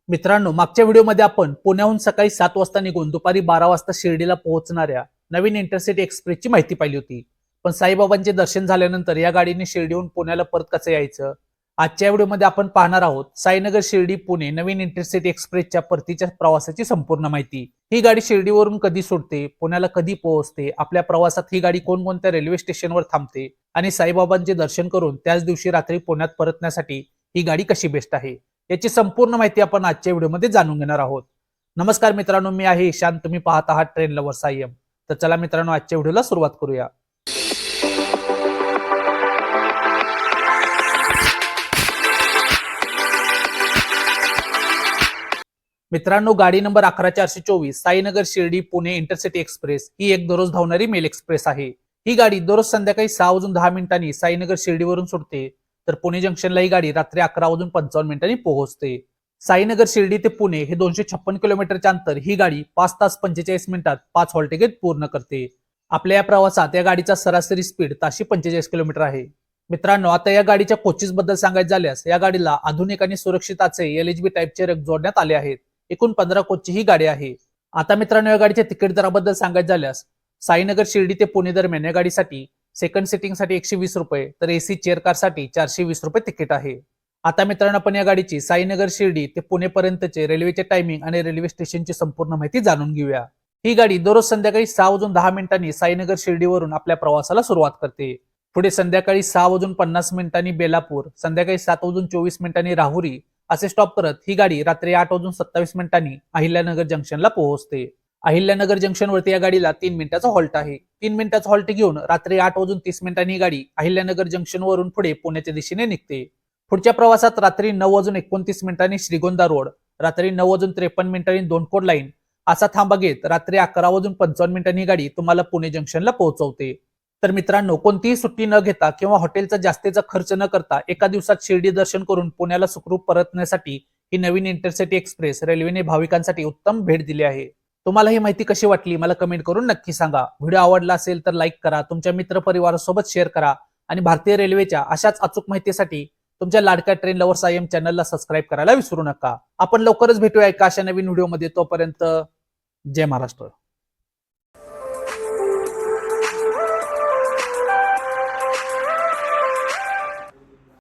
मित्रांनो, मागच्या व्हिडिओमध्ये आपण पुण्याहून सकाळी 7 वाजता निघून दुपारी 12 वाजता शिर्डीला पोहोचणाऱ्या नवीन इंटरसिटी एक्सप्रेसची माहिती पाहिली होती. पण साईबाबांचे दर्शन झाल्यानंतर या गाडीने शिर्डीहून पुण्याला परत कसं यायचं? आजच्या व्हिडिओमध्ये आपण पाहणार आहोत साईनगर शिर्डी पुणे नवीन इंटरसिटी एक्सप्रेसच्या परतीच्या प्रवासाची संपूर्ण माहिती. ही गाडी शिर्डीवरून कधी सुटते, पुण्याला कधी पोहोचते, आपल्या प्रवासात ही गाडी कोणकोणत्या रेल्वे स्टेशनवर थांबते आणि साईबाबांचे दर्शन करून त्याच दिवशी रात्री पुण्यात परतण्यासाठी ही गाडी कशी बेस्ट आहे, याची संपूर्ण माहिती आपण आजच्या व्हिडिओमध्ये जाणून घेणार आहोत. नमस्कार मित्रांनो, मी आहे ईशान, तुम्ही पाहत आहात ट्रेन लव्हर्स IM. तर चला मित्रांनो, आजच्या व्हिडिओला सुरुवात करूया. मित्रांनो, गाडी number 11424 Sainagar Shirdi Pune intercity express ही एक दररोज धावणारी मेल एक्सप्रेस आहे. ही गाडी दररोज संध्याकाळी 6:10 साईनगर शिर्डीवरून सुटते, तर पुणे जंक्शनला ही गाडी रात्री 11:55 पोहोचते. साईनगर शिर्डी ते पुणे हे 256 किलोमीटरचे अंतर ही गाडी 5 तास 45 मिनिटात 5 हॉल्ट घेत पूर्ण करते. आपल्या या प्रवासात या गाडीचा सरासरी स्पीड ताशी 45 किलोमीटर आहे. मित्रांनो, आता या गाडीच्या कोचेस बद्दल सांगायचं झाल्यास या गाडीला आधुनिक आणि सुरक्षिताचे LHB टाईपचे रॅक जोडण्यात आले आहेत. एकूण 15 कोचची ही गाडी आहे. आता मित्रांनो, या गाडीच्या तिकीट दराबद्दल सांगायचं झाल्यास साईनगर शिर्डी ते पुणे दरम्यान या गाडीसाठी सेकंड सिटिंग साठी 120 रुपये, तर AC चेअर कार साठी 420 रुपये तिकीट आहे. आता मित्रांनो, आपण या गाडीची साईनगर शिर्डी ते पुणे पर्यंतचे रेल्वेचे टायमिंग आणि रेल्वे स्टेशनची संपूर्ण माहिती जाणून घेऊया. ही गाडी दररोज संध्याकाळी 6:10 साईनगर शिर्डीवरून आपल्या प्रवासाला सुरुवात करते. पुढे संध्याकाळी 6:50 बेलापूर, संध्याकाळी 7:24 राहुरी असे स्टॉप करत ही गाडी रात्री 8:27 अहिल्यानगर जंक्शनला पोहोचते. अहिल्यानगर जंक्शनवरती या गाडीला 3 मिनिटाचा हॉल्ट आहे. 3 मिनिटाचा हॉल्ट घेऊन रात्री 8:30 ही गाडी अहिल्यानगर जंक्शनवरून पुढे पुण्याच्या दिशेने निघते. पुढच्या प्रवासात रात्री 9:29 श्रीगोंदा रोड, रात्री 9:53 दोनकोड लाईन असा थांबा घेत रात्री 11:55 ही गाडी तुम्हाला पुणे जंक्शनला पोहोचवते. तर मित्रांनो, कोणतीही सुट्टी न घेता किंवा हॉटेलचा जास्तीचा खर्च न करता एका दिवसात शिर्डी दर्शन करून पुण्याला सुखरूप परतण्यासाठी ही नवीन इंटरसिटी एक्सप्रेस रेल्वेने भाविकांसाठी उत्तम भेट दिली आहे. तुम्हाला ही माहिती कशी वाटली मला कमेंट करून नक्की सांगा. व्हिडिओ आवडला असेल तर लाईक करा, तुमच्या मित्रपरिवारासोबत शेअर करा आणि भारतीय रेल्वेच्या अशाच अचूक माहितीसाठी तुमच्या लाडक्या ट्रेन लव्हर्स IM चॅनलला सबस्क्राईब करायला विसरू नका. आपण लवकरच भेटूया एका अशा नवीन व्हिडिओमध्ये. तोपर्यंत जय महाराष्ट्र.